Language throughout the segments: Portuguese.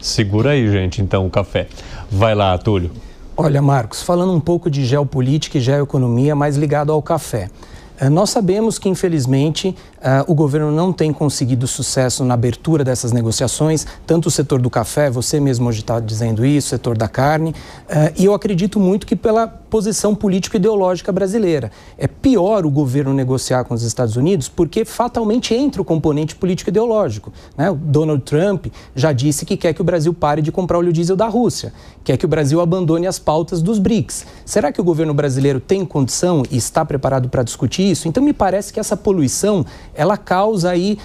Segura aí, gente, então, o café. Vai lá, Túlio. Olha, Marcos, falando um pouco de geopolítica e geoeconomia, mais ligado ao café. Nós sabemos que, infelizmente, o governo não tem conseguido sucesso na abertura dessas negociações, tanto o setor do café, você mesmo hoje está dizendo isso, o setor da carne, e eu acredito muito que pela posição político-ideológica brasileira. É pior o governo negociar com os Estados Unidos porque fatalmente entra o componente político-ideológico, né? O Donald Trump já disse que quer que o Brasil pare de comprar óleo diesel da Rússia, quer que o Brasil abandone as pautas dos BRICS. Será que o governo brasileiro tem condição e está preparado para discutir isso? Então, me parece que essa poluição, ela causa aí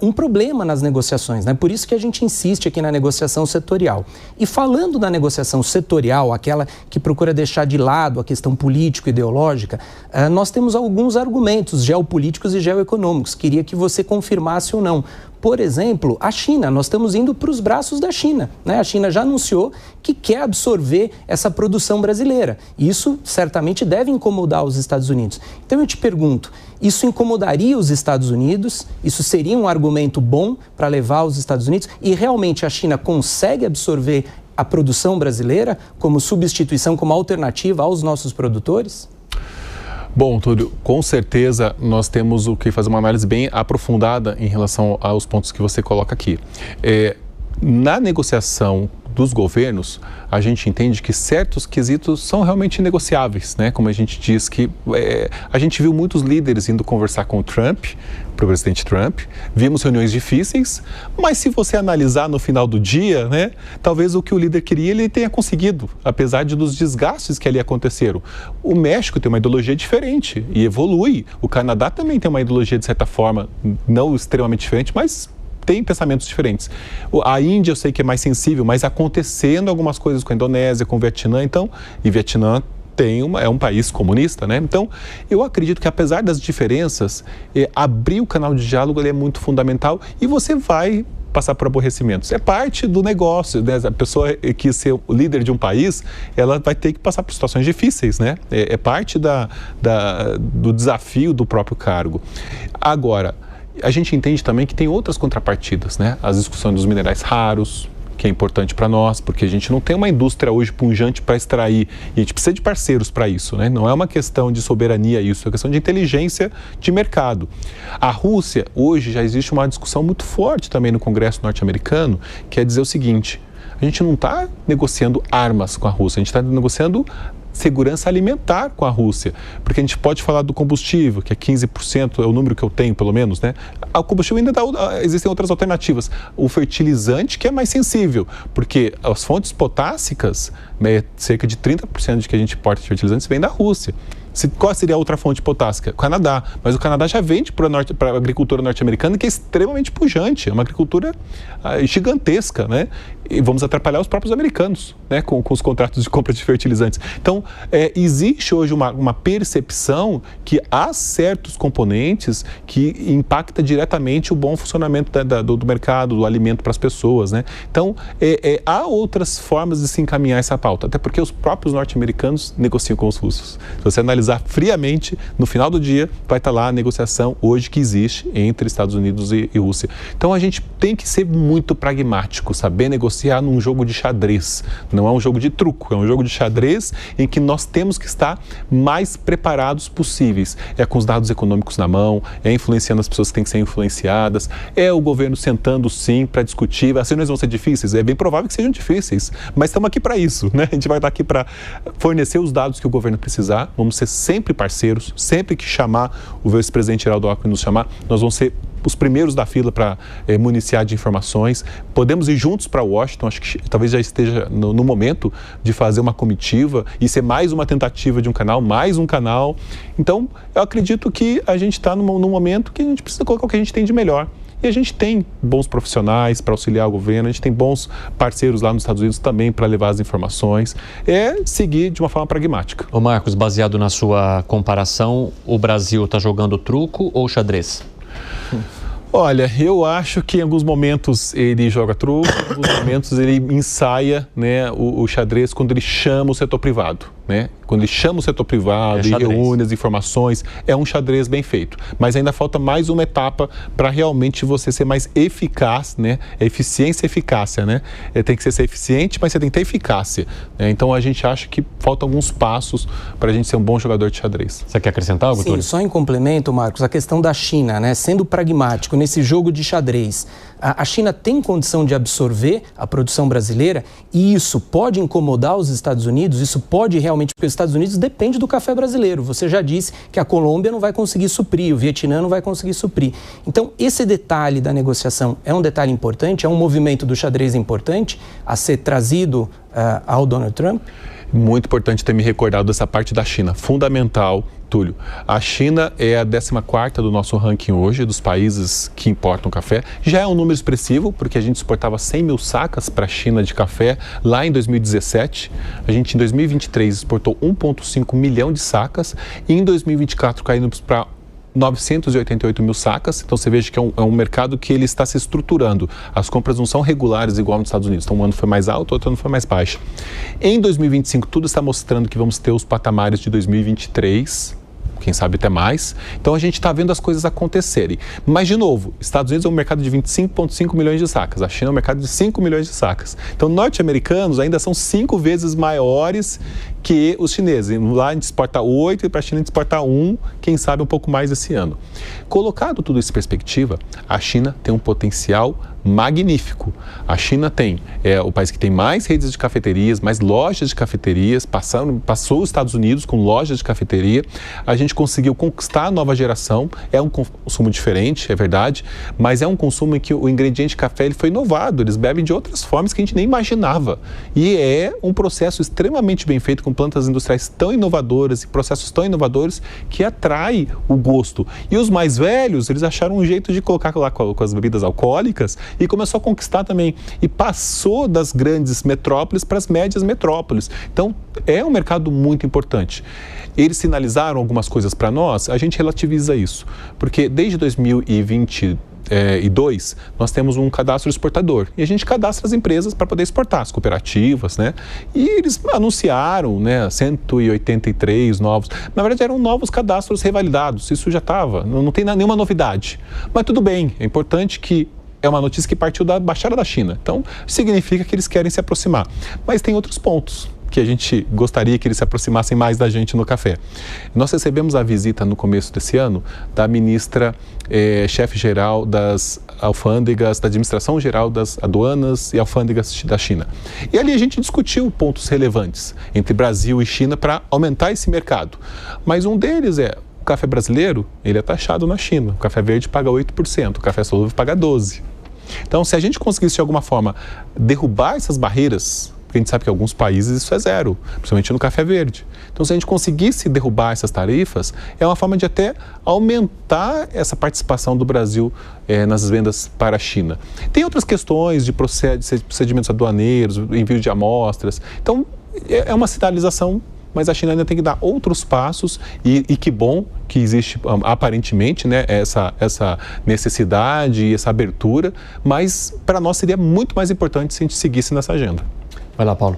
um problema nas negociações, né? Por isso que a gente insiste aqui na negociação setorial. E falando da negociação setorial, aquela que procura deixar de lado a questão político-ideológica, nós temos alguns argumentos geopolíticos e geoeconômicos. Queria que você confirmasse ou não. Por exemplo, a China, nós estamos indo para os braços da China, né? A China já anunciou que quer absorver essa produção brasileira. E isso certamente deve incomodar os Estados Unidos. Então eu te pergunto, isso incomodaria os Estados Unidos? Isso seria um argumento bom para levar os Estados Unidos? E realmente a China consegue absorver a produção brasileira como substituição, como alternativa aos nossos produtores? Bom, Túlio, com certeza nós temos o que fazer uma análise bem aprofundada em relação aos pontos que você coloca aqui. Na negociação dos governos, a gente entende que certos quesitos são realmente negociáveis, né? Como a gente diz que a gente viu muitos líderes indo conversar com o Trump, para o presidente Trump, vimos reuniões difíceis, mas se você analisar no final do dia, né, talvez o que o líder queria ele tenha conseguido, apesar dos desgastes que ali aconteceram. O México tem uma ideologia diferente e evolui. O Canadá também tem uma ideologia, de certa forma, não extremamente diferente, mas tem pensamentos diferentes. A Índia eu sei que é mais sensível, mas acontecendo algumas coisas com a Indonésia, com o Vietnã, então, e Vietnã é um país comunista, né? Então, eu acredito que apesar das diferenças, abrir o canal de diálogo ele é muito fundamental e você vai passar por aborrecimentos. É parte do negócio, né? A pessoa que ser o líder de um país, ela vai ter que passar por situações difíceis, né? É parte do desafio do próprio cargo. Agora, a gente entende também que tem outras contrapartidas, né? As discussões dos minerais raros, que é importante para nós, porque a gente não tem uma indústria hoje pujante para extrair, e a gente precisa de parceiros para isso, né? Não é uma questão de soberania isso, é uma questão de inteligência de mercado. A Rússia, hoje já existe uma discussão muito forte também no Congresso norte-americano, que é dizer o seguinte: a gente não está negociando armas com a Rússia, a gente está negociando segurança alimentar com a Rússia, porque a gente pode falar do combustível, que é 15%, é o número que eu tenho, pelo menos, né? O combustível ainda existem outras alternativas. O fertilizante, que é mais sensível, porque as fontes potássicas, né, cerca de 30% de que a gente importa de fertilizantes vem da Rússia. Qual seria a outra fonte potássica? O Canadá. Mas o Canadá já vende para a agricultura norte-americana, que é extremamente pujante, é uma agricultura gigantesca, né? E vamos atrapalhar os próprios americanos, né? Com os contratos de compra de fertilizantes. Então, existe hoje uma percepção que há certos componentes que impactam diretamente o bom funcionamento do mercado, do alimento para as pessoas, né? Então, há outras formas de se encaminhar essa pauta, até porque os próprios norte-americanos negociam com os russos. Se você analisar friamente, no final do dia vai estar lá a negociação hoje que existe entre Estados Unidos e Rússia. Então a gente tem que ser muito pragmático, saber negociar num jogo de xadrez. Não é um jogo de truco, é um jogo de xadrez em que nós temos que estar mais preparados possíveis. É com os dados econômicos na mão, é influenciando as pessoas que têm que ser influenciadas, é o governo sentando sim para discutir. As reuniões vão ser difíceis? É bem provável que sejam difíceis, mas estamos aqui para isso, né? A gente vai estar aqui para fornecer os dados que o governo precisar, vamos ser sempre parceiros, sempre que chamar o vice-presidente Geraldo Alckmin nos chamar, nós vamos ser os primeiros da fila para municiar de informações. Podemos ir juntos para Washington, acho que talvez já esteja no momento de fazer uma comitiva e ser mais uma tentativa de um canal, mais um canal. Então, eu acredito que a gente está num momento que a gente precisa colocar o que a gente tem de melhor. E a gente tem bons profissionais para auxiliar o governo, a gente tem bons parceiros lá nos Estados Unidos também para levar as informações. É seguir de uma forma pragmática. Ô Marcos, baseado na sua comparação, o Brasil está jogando truco ou xadrez? Olha, eu acho que em alguns momentos ele joga truco, em alguns momentos ele ensaia, né, o xadrez quando ele chama o setor privado. né? Quando ele chama o setor privado e reúne as informações, é um xadrez bem feito. Mas ainda falta mais uma etapa para realmente você ser mais eficaz, né? Eficiência e eficácia, né? Tem que ser eficiente, mas você tem que ter eficácia, né? Então a gente acha que faltam alguns passos para a gente ser um bom jogador de xadrez. Você quer acrescentar algo, Túlio? Sim, só em complemento, Marcos, a questão da China, né? Sendo pragmático nesse jogo de xadrez, a China tem condição de absorver a produção brasileira e isso pode incomodar os Estados Unidos, isso pode realmente, porque os Estados Unidos depende do café brasileiro. Você já disse que a Colômbia não vai conseguir suprir, o Vietnã não vai conseguir suprir. Então, esse detalhe da negociação é um detalhe importante, é um movimento do xadrez importante a ser trazido ao Donald Trump? Muito importante ter me recordado dessa parte da China, fundamental, Túlio. A China é a 14ª do nosso ranking hoje, dos países que importam café. Já é um número expressivo, porque a gente exportava 100 mil sacas para a China de café lá em 2017. A gente, em 2023, exportou 1,5 milhão de sacas e em 2024 caímos para 988 mil sacas, então você veja que é um mercado que ele está se estruturando. As compras não são regulares igual nos Estados Unidos, então um ano foi mais alto, outro ano foi mais baixo. Em 2025, tudo está mostrando que vamos ter os patamares de 2023, quem sabe até mais. Então a gente está vendo as coisas acontecerem. Mas, de novo, Estados Unidos é um mercado de 25,5 milhões de sacas, a China é um mercado de 5 milhões de sacas. Então, norte-americanos ainda são 5 vezes maiores que os chineses. Lá a gente exporta 8 e para a China a gente exporta 1, quem sabe um pouco mais esse ano. Colocado tudo isso em perspectiva, a China tem um potencial magnífico. A China é o país que tem mais redes de cafeterias, mais lojas de cafeterias, passou os Estados Unidos com lojas de cafeteria. A gente conseguiu conquistar a nova geração, é um consumo diferente, é verdade, mas é um consumo em que o ingrediente café ele foi inovado, eles bebem de outras formas que a gente nem imaginava. E é um processo extremamente bem feito, com plantas industriais tão inovadoras e processos tão inovadores que atrai o gosto. E os mais velhos, eles acharam um jeito de colocar lá com as bebidas alcoólicas e começou a conquistar também. E passou das grandes metrópoles para as médias metrópoles. Então, é um mercado muito importante. Eles sinalizaram algumas coisas para nós, a gente relativiza isso. Porque desde 2022, nós temos um cadastro exportador. E a gente cadastra as empresas para poder exportar, as cooperativas, né? E eles anunciaram, né, 183 novos. Na verdade, eram novos cadastros revalidados. Isso já estava, não tem nenhuma novidade. Mas tudo bem, é importante que é uma notícia que partiu da Embaixada da China. Então, significa que eles querem se aproximar. Mas tem outros pontos que a gente gostaria que eles se aproximassem mais da gente no café. Nós recebemos a visita no começo desse ano da ministra chefe-geral das alfândegas, da administração geral das aduanas e alfândegas da China. E ali a gente discutiu pontos relevantes entre Brasil e China para aumentar esse mercado. Mas um deles é o café brasileiro, ele é taxado na China. O café verde paga 8%, o café solúvel paga 12%. Então, se a gente conseguisse de alguma forma derrubar essas barreiras, porque a gente sabe que em alguns países isso é zero, principalmente no café verde. Então, se a gente conseguisse derrubar essas tarifas, é uma forma de até aumentar essa participação do Brasil nas vendas para a China. Tem outras questões de procedimentos aduaneiros, envio de amostras. Então, é uma sinalização, mas a China ainda tem que dar outros passos e que bom que existe aparentemente, né, essa necessidade e essa abertura, mas para nós seria muito mais importante se a gente seguisse nessa agenda. Vai lá, Paulo.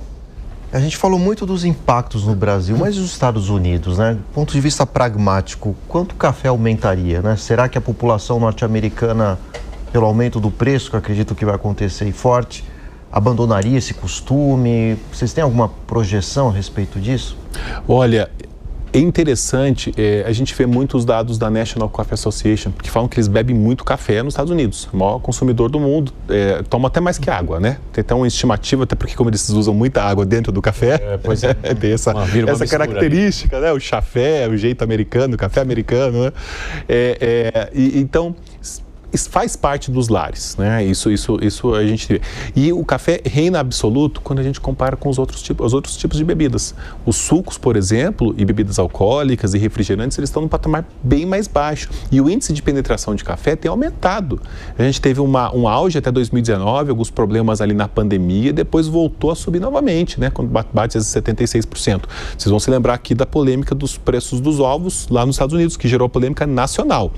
A gente falou muito dos impactos no Brasil, mas e os Estados Unidos, né? Do ponto de vista pragmático, quanto o café aumentaria, né? Será que a população norte-americana, pelo aumento do preço, que eu acredito que vai acontecer e forte, abandonaria esse costume? Vocês têm alguma projeção a respeito disso? Olha, é interessante, a gente vê muitos dados da National Coffee Association que falam que eles bebem muito café nos Estados Unidos, o maior consumidor do mundo, toma até mais que água, né? Tem até uma estimativa, até porque como eeles usam muita água dentro do café, tem essa característica, né? O chafé, o jeito americano, o café americano, né? Então, isso faz parte dos lares, né? Isso a gente vê. E o café reina absoluto quando a gente compara com os outros tipos de bebidas. Os sucos, por exemplo, e bebidas alcoólicas e refrigerantes, eles estão num patamar bem mais baixo. E o índice de penetração de café tem aumentado. A gente teve um auge até 2019, alguns problemas ali na pandemia, depois voltou a subir novamente, né? Quando bate 76%. Vocês vão se lembrar aqui da polêmica dos preços dos ovos lá nos Estados Unidos, que gerou polêmica nacional.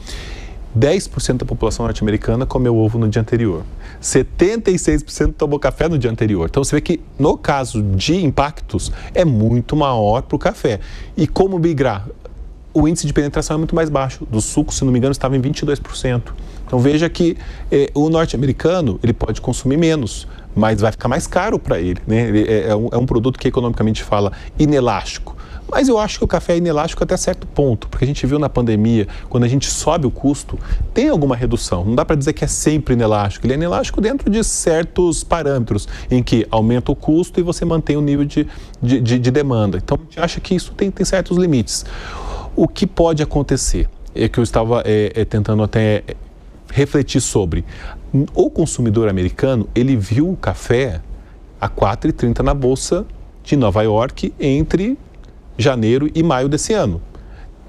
10% da população norte-americana comeu ovo no dia anterior. 76% tomou café no dia anterior. Então, você vê que, no caso de impactos, é muito maior para o café. E como migrar? O índice de penetração é muito mais baixo. Do suco, se não me engano, estava em 22%. Então, veja que o norte-americano, ele pode consumir menos, mas vai ficar mais caro para ele, né? É um produto que, economicamente fala, inelástico. Mas eu acho que o café é inelástico até certo ponto, porque a gente viu na pandemia, quando a gente sobe o custo, tem alguma redução. Não dá para dizer que é sempre inelástico. Ele é inelástico dentro de certos parâmetros, em que aumenta o custo e você mantém o nível de demanda. Então, a gente acha que isso tem certos limites. O que pode acontecer, é que eu estava tentando até refletir sobre. O consumidor americano, ele viu o café a R$ 4,30 na Bolsa de Nova York entre janeiro e maio desse ano.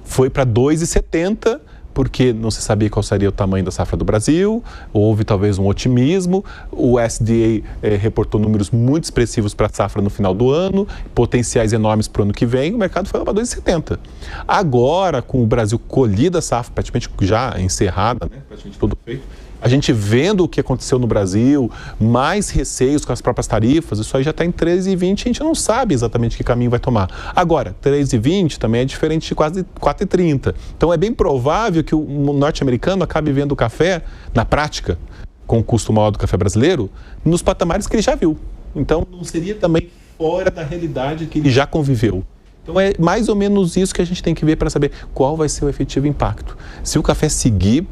Foi para 2,70, porque não se sabia qual seria o tamanho da safra do Brasil, houve talvez um otimismo, o USDA reportou números muito expressivos para a safra no final do ano, potenciais enormes para o ano que vem, o mercado foi lá para 2,70. Agora, com o Brasil colhido a safra, praticamente já encerrada, né, praticamente tudo feito, a gente vendo o que aconteceu no Brasil, mais receios com as próprias tarifas, isso aí já está em 13,20, a gente não sabe exatamente que caminho vai tomar. Agora, 13,20 também é diferente de quase 4,30. Então é bem provável que o norte-americano acabe vendo o café, na prática, com o custo maior do café brasileiro, nos patamares que ele já viu. Então não seria também fora da realidade que ele já conviveu. Então é mais ou menos isso que a gente tem que ver para saber qual vai ser o efetivo impacto. Se o café seguir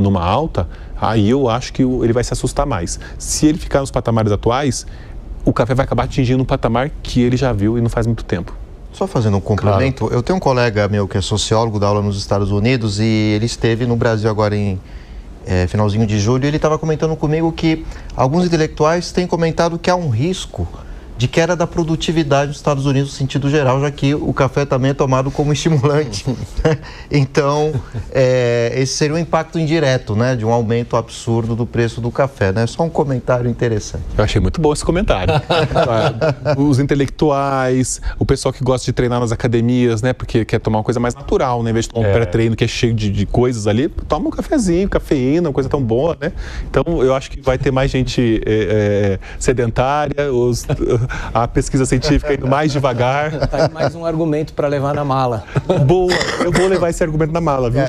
numa alta, aí eu acho que ele vai se assustar mais. Se ele ficar nos patamares atuais, o café vai acabar atingindo um patamar que ele já viu e não faz muito tempo. Só fazendo um complemento, claro. Eu tenho um colega meu que é sociólogo, dá aula nos Estados Unidos, e ele esteve no Brasil agora em finalzinho de julho, e ele estava comentando comigo que alguns intelectuais têm comentado que há um risco de queda da produtividade nos Estados Unidos no sentido geral, já que o café também é tomado como estimulante. Então, esse seria um impacto indireto, né, de um aumento absurdo do preço do café, né? Só um comentário interessante. Eu achei muito bom esse comentário. Os intelectuais, o pessoal que gosta de treinar nas academias, né, porque quer tomar uma coisa mais natural, né, em vez de tomar um pré-treino que é cheio de coisas ali, toma um cafezinho, cafeína, uma coisa tão boa, né? Então, eu acho que vai ter mais gente sedentária, a pesquisa científica indo mais devagar. Tá aí mais um argumento para levar na mala. Boa, eu vou levar esse argumento na mala, viu?